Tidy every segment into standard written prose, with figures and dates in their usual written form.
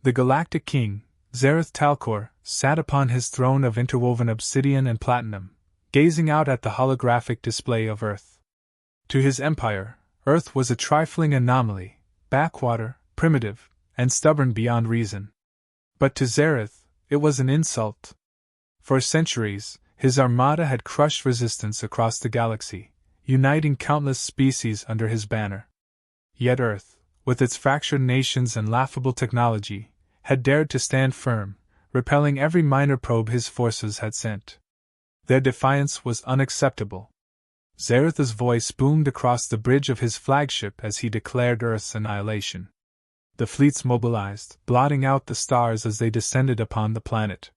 The Galactic King, Zareth Talcor, sat upon his throne of interwoven obsidian and platinum, gazing out at the holographic display of Earth. To his empire, Earth was a trifling anomaly, backwater, primitive, and stubborn beyond reason. But to Zareth, it was an insult. For centuries, his armada had crushed resistance across the galaxy, uniting countless species under his banner. Yet Earth, with its fractured nations and laughable technology, had dared to stand firm, repelling every minor probe his forces had sent. Their defiance was unacceptable. Zareth's voice boomed across the bridge of his flagship as he declared Earth's annihilation. The fleets mobilized, blotting out the stars as they descended upon the planet.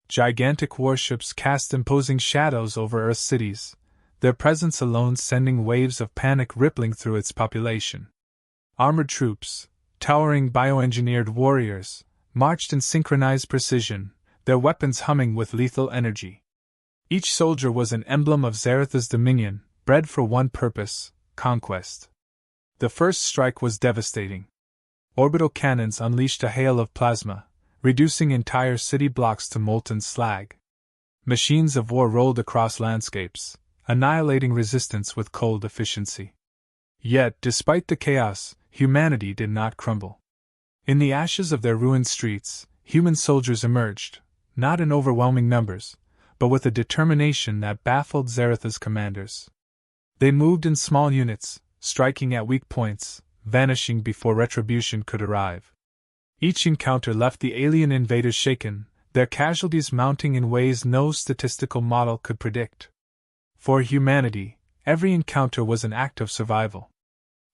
Gigantic warships cast imposing shadows over Earth's cities, their presence alone sending waves of panic rippling through its population. Armored troops, towering bioengineered warriors, marched in synchronized precision, their weapons humming with lethal energy. Each soldier was an emblem of Zareth's dominion, bred for one purpose: conquest. The first strike was devastating. Orbital cannons unleashed a hail of plasma, reducing entire city blocks to molten slag. Machines of war rolled across landscapes, annihilating resistance with cold efficiency. Yet, despite the chaos, humanity did not crumble. In the ashes of their ruined streets, human soldiers emerged, not in overwhelming numbers, but with a determination that baffled Zareth's commanders. They moved in small units, striking at weak points, vanishing before retribution could arrive. Each encounter left the alien invaders shaken, their casualties mounting in ways no statistical model could predict. For humanity, every encounter was an act of survival.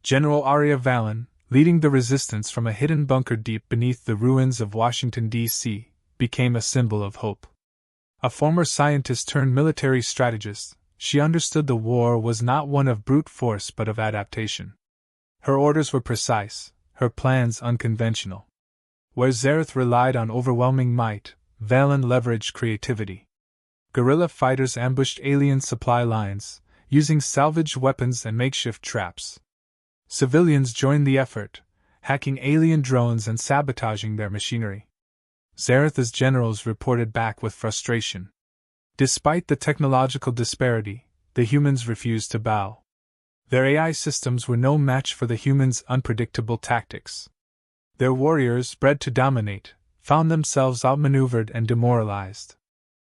General Arya Vallon, leading the resistance from a hidden bunker deep beneath the ruins of Washington, D.C., became a symbol of hope. A former scientist turned military strategist, she understood the war was not one of brute force but of adaptation. Her orders were precise, her plans unconventional. Where Zareth relied on overwhelming might, Vallon leveraged creativity. Guerrilla fighters ambushed alien supply lines, using salvaged weapons and makeshift traps. Civilians joined the effort, hacking alien drones and sabotaging their machinery. Zareth's generals reported back with frustration. Despite the technological disparity, the humans refused to bow. Their AI systems were no match for the humans' unpredictable tactics. Their warriors, bred to dominate, found themselves outmaneuvered and demoralized.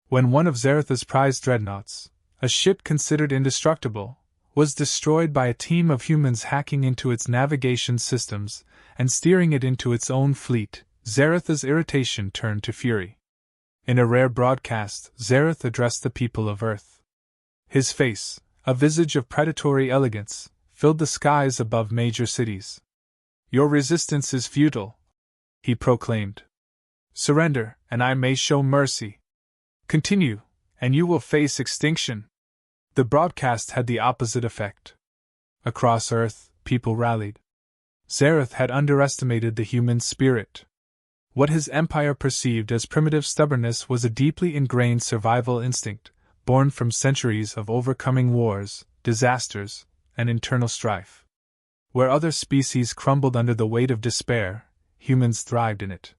When one of Zareth's prized dreadnoughts, a ship considered indestructible, was destroyed by a team of humans hacking into its navigation systems and steering it into its own fleet, Zareth's irritation turned to fury. In a rare broadcast, Zareth addressed the people of Earth. His face, a visage of predatory elegance, filled the skies above major cities. "Your resistance is futile," he proclaimed. "Surrender, and I may show mercy. Continue, and you will face extinction." The broadcast had the opposite effect. Across Earth, people rallied. Zareth had underestimated the human spirit. What his empire perceived as primitive stubbornness was a deeply ingrained survival instinct, born from centuries of overcoming wars, disasters, and internal strife. Where other species crumbled under the weight of despair, humans thrived in it.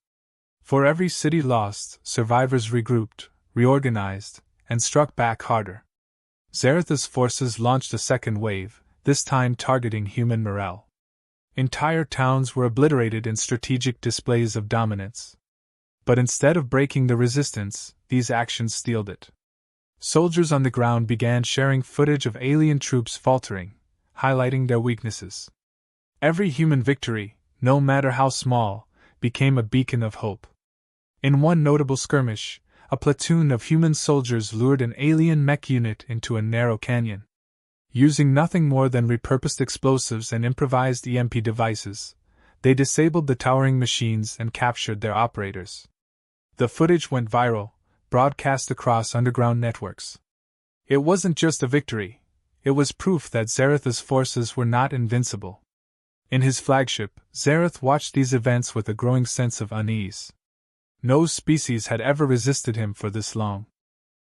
For every city lost, survivors regrouped, reorganized, and struck back harder. Zareth's forces launched a second wave, this time targeting human morale. Entire towns were obliterated in strategic displays of dominance. But instead of breaking the resistance, these actions steeled it. Soldiers on the ground began sharing footage of alien troops faltering, highlighting their weaknesses. Every human victory, no matter how small, became a beacon of hope. In one notable skirmish, a platoon of human soldiers lured an alien mech unit into a narrow canyon. Using nothing more than repurposed explosives and improvised EMP devices, they disabled the towering machines and captured their operators. The footage went viral, broadcast across underground networks. It wasn't just a victory, it was proof that Zareth's forces were not invincible. In his flagship, Zareth watched these events with a growing sense of unease. No species had ever resisted him for this long.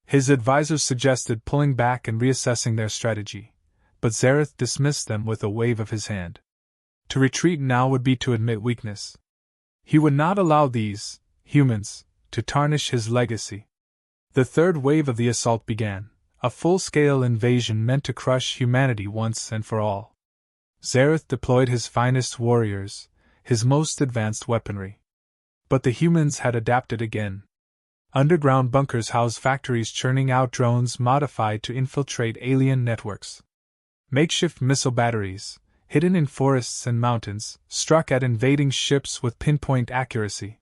His advisors suggested pulling back and reassessing their strategy, but Zareth dismissed them with a wave of his hand. To retreat now would be to admit weakness. He would not allow these, humans, to tarnish his legacy. The third wave of the assault began, a full-scale invasion meant to crush humanity once and for all. Zareth deployed his finest warriors, his most advanced weaponry. But the humans had adapted again. Underground bunkers housed factories churning out drones modified to infiltrate alien networks. Makeshift missile batteries, hidden in forests and mountains, struck at invading ships with pinpoint accuracy.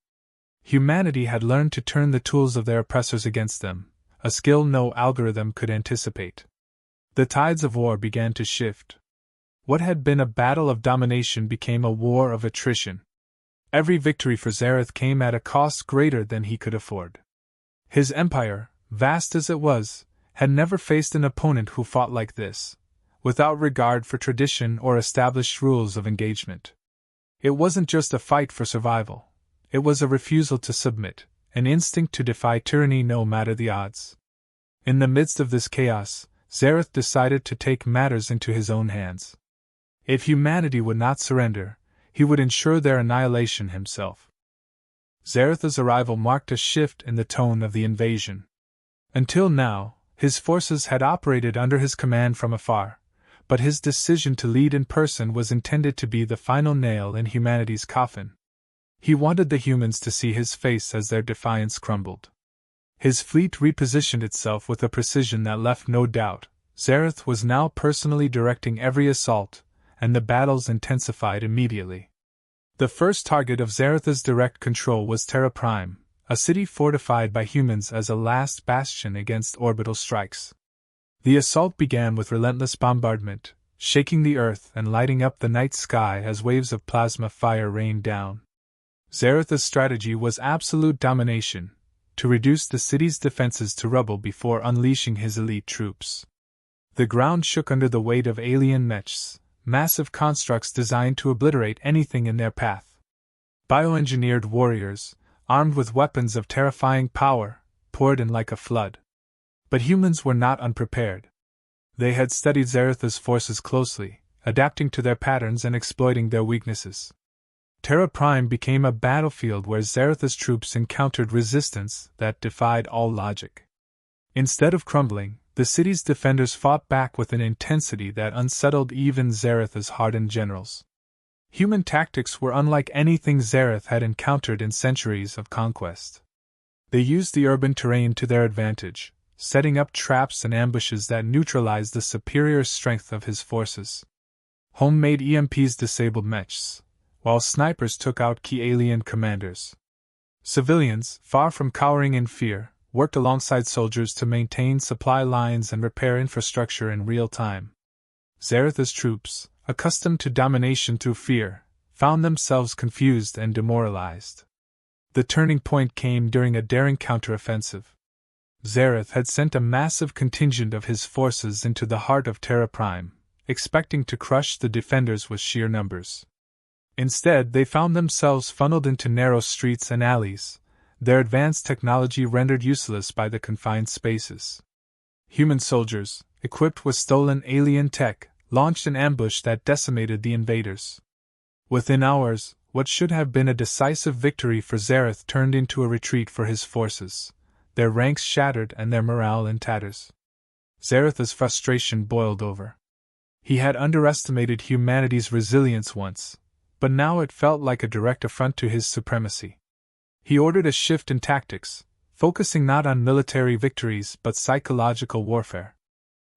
Humanity had learned to turn the tools of their oppressors against them, a skill no algorithm could anticipate. The tides of war began to shift. What had been a battle of domination became a war of attrition. Every victory for Zareth came at a cost greater than he could afford. His empire, vast as it was, had never faced an opponent who fought like this, without regard for tradition or established rules of engagement. It wasn't just a fight for survival. It was a refusal to submit, an instinct to defy tyranny no matter the odds. In the midst of this chaos, Zareth decided to take matters into his own hands. If humanity would not surrender, he would ensure their annihilation himself. Zareth's arrival marked a shift in the tone of the invasion. Until now, his forces had operated under his command from afar, but his decision to lead in person was intended to be the final nail in humanity's coffin. He wanted the humans to see his face as their defiance crumbled. His fleet repositioned itself with a precision that left no doubt. Zareth was now personally directing every assault, and the battles intensified immediately. The first target of Zareth's direct control was Terra Prime, a city fortified by humans as a last bastion against orbital strikes. The assault began with relentless bombardment, shaking the earth and lighting up the night sky as waves of plasma fire rained down. Zareth's strategy was absolute domination, to reduce the city's defenses to rubble before unleashing his elite troops. The ground shook under the weight of alien mechs, massive constructs designed to obliterate anything in their path. Bioengineered warriors, armed with weapons of terrifying power, poured in like a flood. But humans were not unprepared. They had studied Zareth's forces closely, adapting to their patterns and exploiting their weaknesses. Terra Prime became a battlefield where Zareth's troops encountered resistance that defied all logic. Instead of crumbling, the city's defenders fought back with an intensity that unsettled even Zareth's hardened generals. Human tactics were unlike anything Zareth had encountered in centuries of conquest. They used the urban terrain to their advantage, setting up traps and ambushes that neutralized the superior strength of his forces. Homemade EMPs disabled mechs, while snipers took out key alien commanders. Civilians, far from cowering in fear, worked alongside soldiers to maintain supply lines and repair infrastructure in real time. Zareth's troops, accustomed to domination through fear, found themselves confused and demoralized. The turning point came during a daring counteroffensive. Zareth had sent a massive contingent of his forces into the heart of Terra Prime, expecting to crush the defenders with sheer numbers. Instead, they found themselves funneled into narrow streets and alleys, their advanced technology rendered useless by the confined spaces. Human soldiers, equipped with stolen alien tech, launched an ambush that decimated the invaders. Within hours, what should have been a decisive victory for Zareth turned into a retreat for his forces, their ranks shattered and their morale in tatters. Zareth's frustration boiled over. He had underestimated humanity's resilience once, but now it felt like a direct affront to his supremacy. He ordered a shift in tactics, focusing not on military victories but psychological warfare.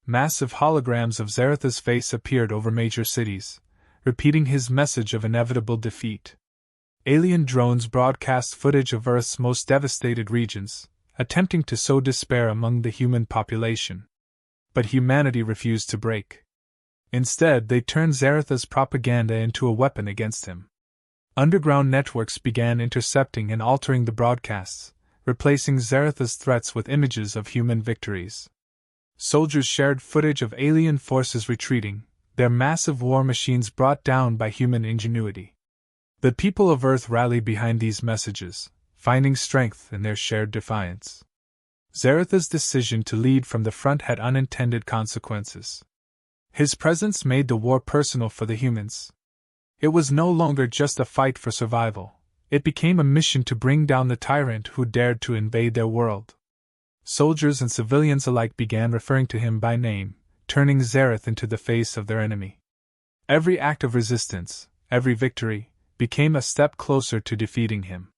Massive holograms of Zareth's face appeared over major cities, repeating his message of inevitable defeat. Alien drones broadcast footage of Earth's most devastated regions, attempting to sow despair among the human population. But humanity refused to break. Instead, they turned Zareth's propaganda into a weapon against him. Underground networks began intercepting and altering the broadcasts, replacing Zareth's threats with images of human victories. Soldiers shared footage of alien forces retreating, their massive war machines brought down by human ingenuity. The people of Earth rallied behind these messages, finding strength in their shared defiance. Zareth's decision to lead from the front had unintended consequences. His presence made the war personal for the humans. It was no longer just a fight for survival, It became a mission to bring down the tyrant who dared to invade their world. Soldiers and civilians alike began referring to him by name, turning Zareth into the face of their enemy. Every act of resistance, every victory, became a step closer to defeating him.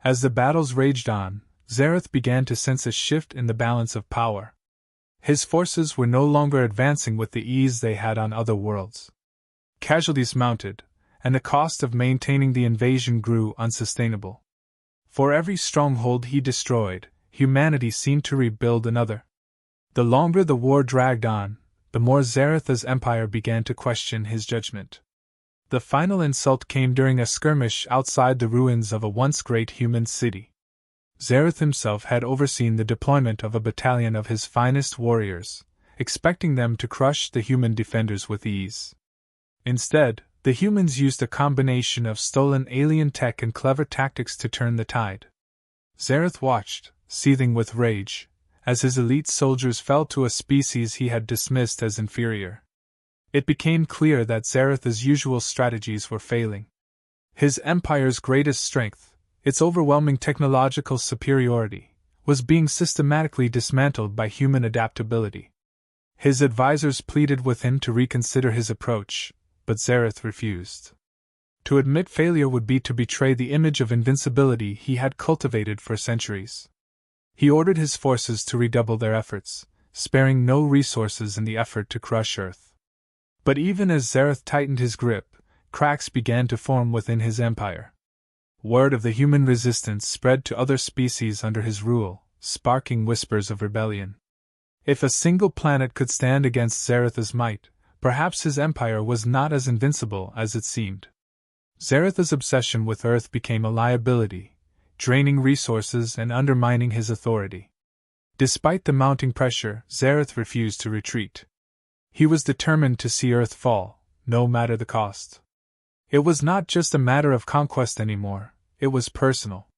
As the battles raged on, Zareth began to sense a shift in the balance of power. His forces were no longer advancing with the ease they had on other worlds. Casualties mounted, and the cost of maintaining the invasion grew unsustainable. For every stronghold he destroyed, humanity seemed to rebuild another. The longer the war dragged on, the more Zareth's empire began to question his judgment. The final insult came during a skirmish outside the ruins of a once great human city. Zareth himself had overseen the deployment of a battalion of his finest warriors, expecting them to crush the human defenders with ease. Instead, the humans used a combination of stolen alien tech and clever tactics to turn the tide. Zareth watched, seething with rage, as his elite soldiers fell to a species he had dismissed as inferior. It became clear that Zareth's usual strategies were failing. His empire's greatest strength, its overwhelming technological superiority, was being systematically dismantled by human adaptability. His advisors pleaded with him to reconsider his approach, but Zareth refused. To admit failure would be to betray the image of invincibility he had cultivated for centuries. He ordered his forces to redouble their efforts, sparing no resources in the effort to crush Earth. But even as Zareth tightened his grip, cracks began to form within his empire. Word of the human resistance spread to other species under his rule, sparking whispers of rebellion. If a single planet could stand against Zareth's might, perhaps his empire was not as invincible as it seemed. Zareth's obsession with Earth became a liability, draining resources and undermining his authority. Despite the mounting pressure, Zareth refused to retreat. He was determined to see Earth fall, no matter the cost. It was not just a matter of conquest anymore, it was personal.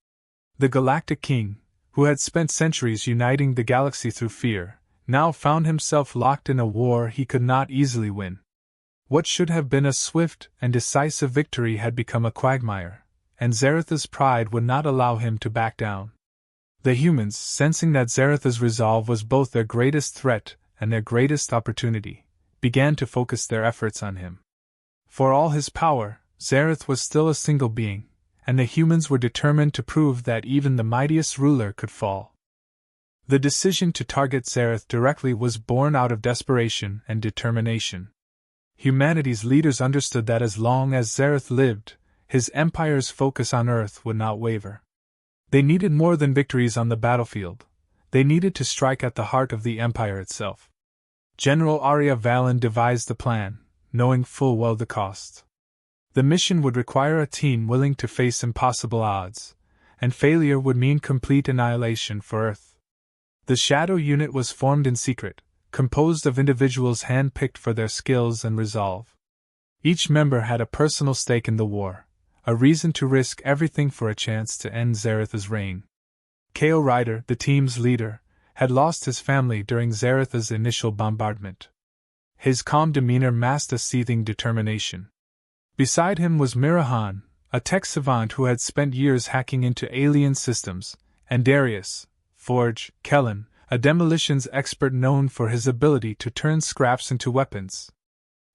The Galactic King, who had spent centuries uniting the galaxy through fear, now found himself locked in a war he could not easily win. What should have been a swift and decisive victory had become a quagmire, and Zareth's pride would not allow him to back down. The humans, sensing that Zareth's resolve was both their greatest threat and their greatest opportunity, began to focus their efforts on him. For all his power, Zareth was still a single being, and the humans were determined to prove that even the mightiest ruler could fall. The decision to target Zareth directly was born out of desperation and determination. Humanity's leaders understood that as long as Zareth lived, his empire's focus on Earth would not waver. They needed more than victories on the battlefield. They needed to strike at the heart of the empire itself. General Arya Valen devised the plan, knowing full well the cost. The mission would require a team willing to face impossible odds, and failure would mean complete annihilation for Earth. The Shadow Unit was formed in secret, composed of individuals hand-picked for their skills and resolve. Each member had a personal stake in the war, a reason to risk everything for a chance to end Zareth's reign. Ko Ryder, the team's leader, had lost his family during Zareth's initial bombardment. His calm demeanor masked a seething determination. Beside him was Mirahan, a tech savant who had spent years hacking into alien systems, and Darius, Forge, Kellen, a demolitions expert known for his ability to turn scraps into weapons.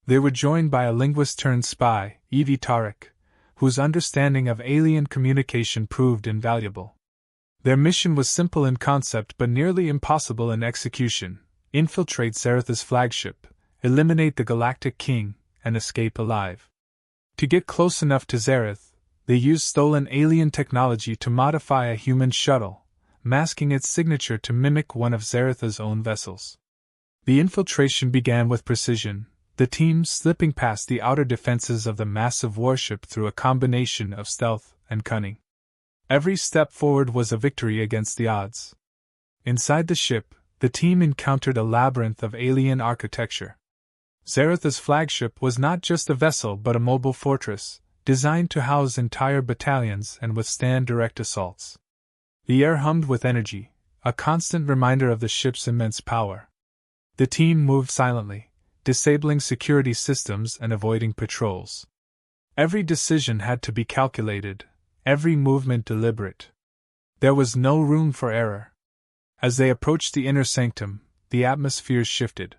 They were joined by a linguist-turned-spy, Evie Tarek, whose understanding of alien communication proved invaluable. Their mission was simple in concept but nearly impossible in execution: infiltrate Zareth's flagship, eliminate the Galactic King, and escape alive. To get close enough to Zareth, they used stolen alien technology to modify a human shuttle, masking its signature to mimic one of Zareth's own vessels. The infiltration began with precision, the team slipping past the outer defenses of the massive warship through a combination of stealth and cunning. Every step forward was a victory against the odds. Inside the ship, the team encountered a labyrinth of alien architecture. Zareth's flagship was not just a vessel but a mobile fortress, designed to house entire battalions and withstand direct assaults. The air hummed with energy, a constant reminder of the ship's immense power. The team moved silently, disabling security systems and avoiding patrols. Every decision had to be calculated, every movement deliberate. There was no room for error. As they approached the inner sanctum, the atmosphere shifted.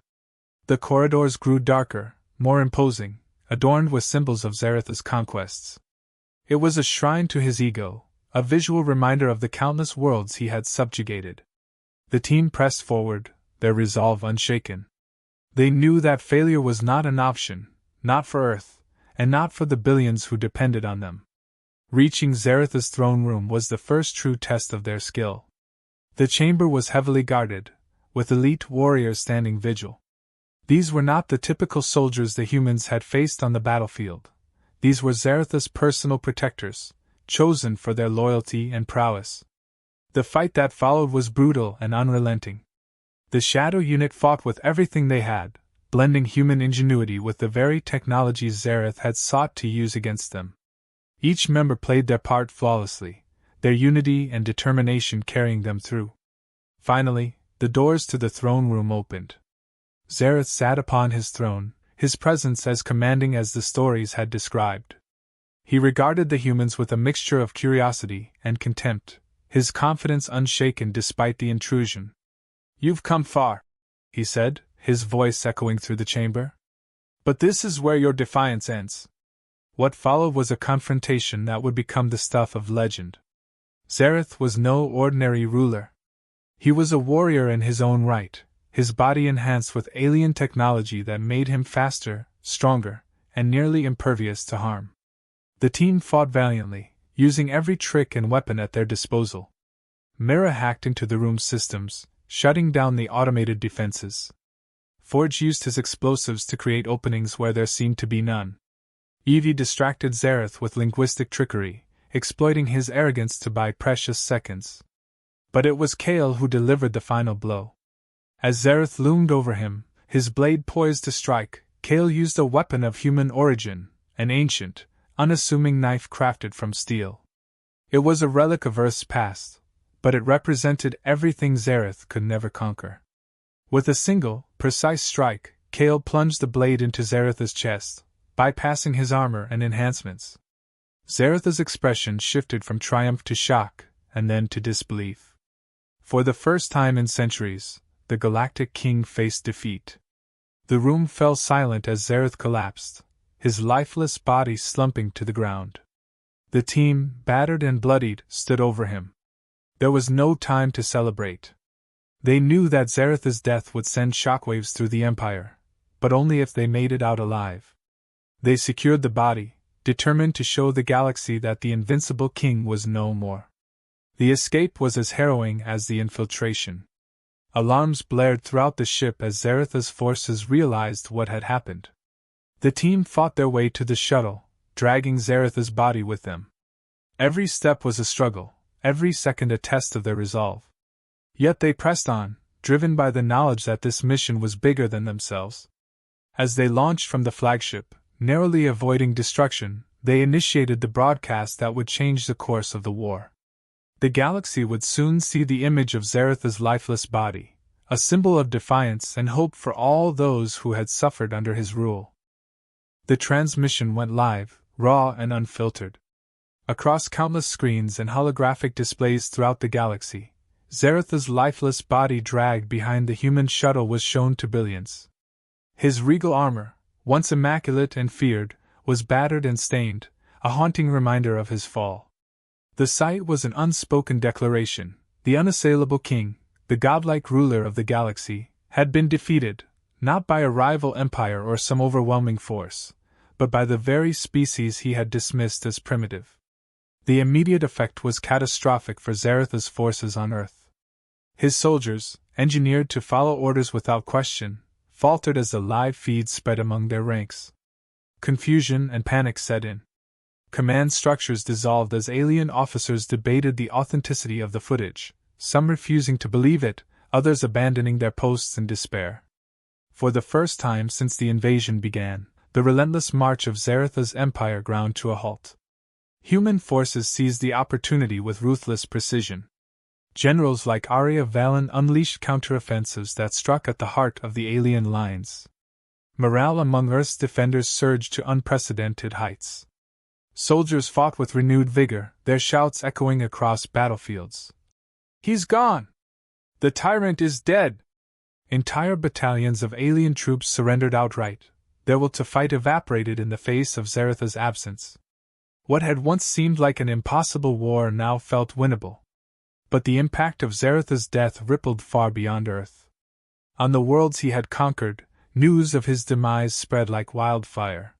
The corridors grew darker, more imposing, adorned with symbols of Zareth's conquests. It was a shrine to his ego, a visual reminder of the countless worlds he had subjugated. The team pressed forward, their resolve unshaken. They knew that failure was not an option, not for Earth, and not for the billions who depended on them. Reaching Zareth's throne room was the first true test of their skill. The chamber was heavily guarded, with elite warriors standing vigil. These were not the typical soldiers the humans had faced on the battlefield. These were Zareth's personal protectors, chosen for their loyalty and prowess. The fight that followed was brutal and unrelenting. The Shadow Unit fought with everything they had, blending human ingenuity with the very technologies Zareth had sought to use against them. Each member played their part flawlessly, their unity and determination carrying them through. Finally, the doors to the throne room opened. Zareth sat upon his throne, his presence as commanding as the stories had described. He regarded the humans with a mixture of curiosity and contempt, his confidence unshaken despite the intrusion. "You've come far," he said, his voice echoing through the chamber. "But this is where your defiance ends." What followed was a confrontation that would become the stuff of legend. Zareth was no ordinary ruler. He was a warrior in his own right, his body enhanced with alien technology that made him faster, stronger, and nearly impervious to harm. The team fought valiantly, using every trick and weapon at their disposal. Mira hacked into the room's systems, shutting down the automated defenses. Forge used his explosives to create openings where there seemed to be none. Evie distracted Zareth with linguistic trickery, exploiting his arrogance to buy precious seconds. But it was Kale who delivered the final blow. As Zareth loomed over him, his blade poised to strike, Kale used a weapon of human origin, an ancient, unassuming knife crafted from steel. It was a relic of Earth's past, but it represented everything Zareth could never conquer. With a single, precise strike, Kale plunged the blade into Zareth's chest, bypassing his armor and enhancements. Zareth's expression shifted from triumph to shock, and then to disbelief. For the first time in centuries, the Galactic King faced defeat. The room fell silent as Zareth collapsed, his lifeless body slumping to the ground. The team, battered and bloodied, stood over him. There was no time to celebrate. They knew that Zareth's death would send shockwaves through the Empire, but only if they made it out alive. They secured the body, determined to show the galaxy that the invincible king was no more. The escape was as harrowing as the infiltration. Alarms blared throughout the ship as Zareth's forces realized what had happened. The team fought their way to the shuttle, dragging Zareth's body with them. Every step was a struggle, every second a test of their resolve. Yet they pressed on, driven by the knowledge that this mission was bigger than themselves. As they launched from the flagship, narrowly avoiding destruction, they initiated the broadcast that would change the course of the war. The galaxy would soon see the image of Zareth's lifeless body, a symbol of defiance and hope for all those who had suffered under his rule. The transmission went live, raw and unfiltered. Across countless screens and holographic displays throughout the galaxy, Zareth's lifeless body dragged behind the human shuttle was shown to billions. His regal armor, once immaculate and feared, was battered and stained, a haunting reminder of his fall. The sight was an unspoken declaration: the unassailable king, the godlike ruler of the galaxy, had been defeated, not by a rival empire or some overwhelming force, but by the very species he had dismissed as primitive. The immediate effect was catastrophic for Zareth's forces on Earth. His soldiers, engineered to follow orders without question, faltered as the live feeds spread among their ranks. Confusion and panic set in. Command structures dissolved as alien officers debated the authenticity of the footage, some refusing to believe it, others abandoning their posts in despair. For the first time since the invasion began, the relentless march of Zareth's empire ground to a halt. Human forces seized the opportunity with ruthless precision. Generals like Arya Valen unleashed counteroffensives that struck at the heart of the alien lines. Morale among Earth's defenders surged to unprecedented heights. Soldiers fought with renewed vigor, their shouts echoing across battlefields. "He's gone! The tyrant is dead!" Entire battalions of alien troops surrendered outright, their will to fight evaporated in the face of Zaratha's absence. What had once seemed like an impossible war now felt winnable. But the impact of Zaratha's death rippled far beyond Earth. On the worlds he had conquered, news of his demise spread like wildfire.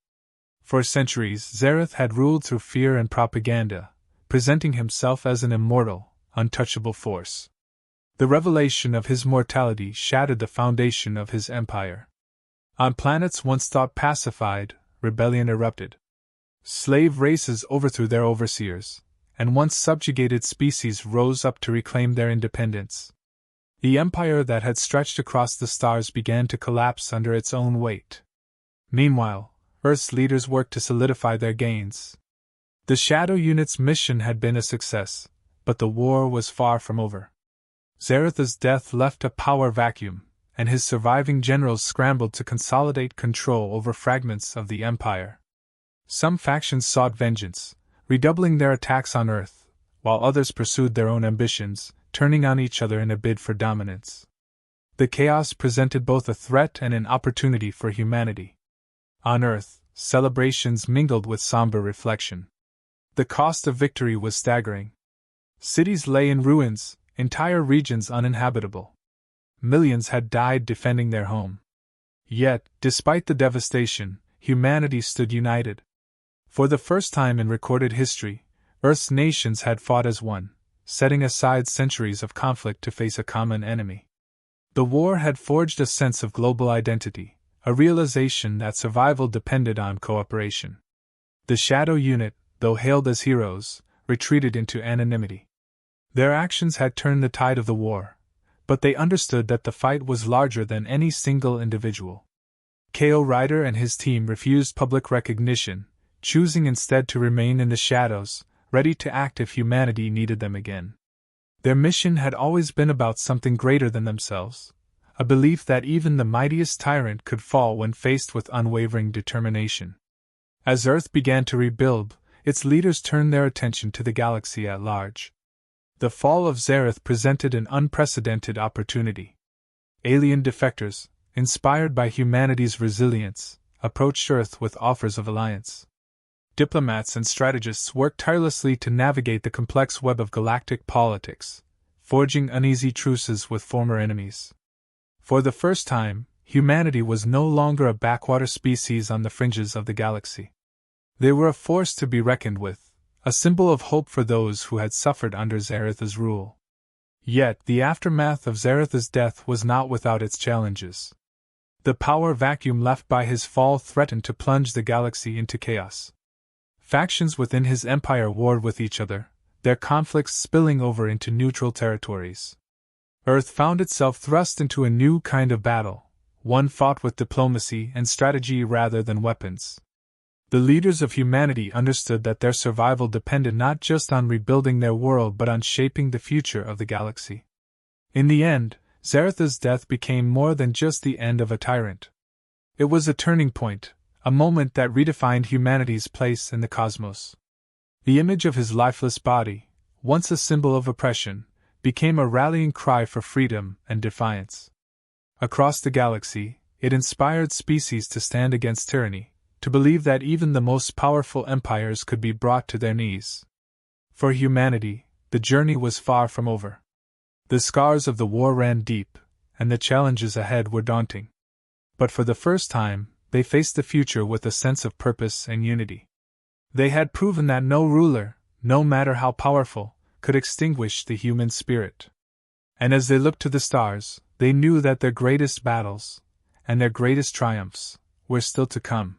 For centuries, Zarath had ruled through fear and propaganda, presenting himself as an immortal, untouchable force. The revelation of his mortality shattered the foundation of his empire. On planets once thought pacified, rebellion erupted. Slave races overthrew their overseers, and once subjugated species rose up to reclaim their independence. The empire that had stretched across the stars began to collapse under its own weight. Meanwhile, Earth's leaders worked to solidify their gains. The Shadow Unit's mission had been a success, but the war was far from over. Zaratha's death left a power vacuum, and his surviving generals scrambled to consolidate control over fragments of the empire. Some factions sought vengeance, redoubling their attacks on Earth, while others pursued their own ambitions, turning on each other in a bid for dominance. The chaos presented both a threat and an opportunity for humanity. On Earth, celebrations mingled with somber reflection. The cost of victory was staggering. Cities lay in ruins, entire regions uninhabitable. Millions had died defending their home. Yet, despite the devastation, humanity stood united. For the first time in recorded history, Earth's nations had fought as one, setting aside centuries of conflict to face a common enemy. The war had forged a sense of global identity, a realization that survival depended on cooperation. The Shadow Unit, though hailed as heroes, retreated into anonymity. Their actions had turned the tide of the war, but they understood that the fight was larger than any single individual. K.O. Ryder and his team refused public recognition, choosing instead to remain in the shadows, ready to act if humanity needed them again. Their mission had always been about something greater than themselves, a belief that even the mightiest tyrant could fall when faced with unwavering determination. As Earth began to rebuild, its leaders turned their attention to the galaxy at large. The fall of Zarath presented an unprecedented opportunity. Alien defectors, inspired by humanity's resilience, approached Earth with offers of alliance. Diplomats and strategists worked tirelessly to navigate the complex web of galactic politics, forging uneasy truces with former enemies. For the first time, humanity was no longer a backwater species on the fringes of the galaxy. They were a force to be reckoned with, a symbol of hope for those who had suffered under Zaratha's rule. Yet, the aftermath of Zaratha's death was not without its challenges. The power vacuum left by his fall threatened to plunge the galaxy into chaos. Factions within his empire warred with each other, their conflicts spilling over into neutral territories. Earth found itself thrust into a new kind of battle, one fought with diplomacy and strategy rather than weapons. The leaders of humanity understood that their survival depended not just on rebuilding their world but on shaping the future of the galaxy. In the end, Zaratha's death became more than just the end of a tyrant. It was a turning point, a moment that redefined humanity's place in the cosmos. The image of his lifeless body, once a symbol of oppression, became a rallying cry for freedom and defiance. Across the galaxy, it inspired species to stand against tyranny, to believe that even the most powerful empires could be brought to their knees. For humanity, the journey was far from over. The scars of the war ran deep, and the challenges ahead were daunting. But for the first time, they faced the future with a sense of purpose and unity. They had proven that no ruler, no matter how powerful, could extinguish the human spirit. And as they looked to the stars, they knew that their greatest battles, and their greatest triumphs, were still to come.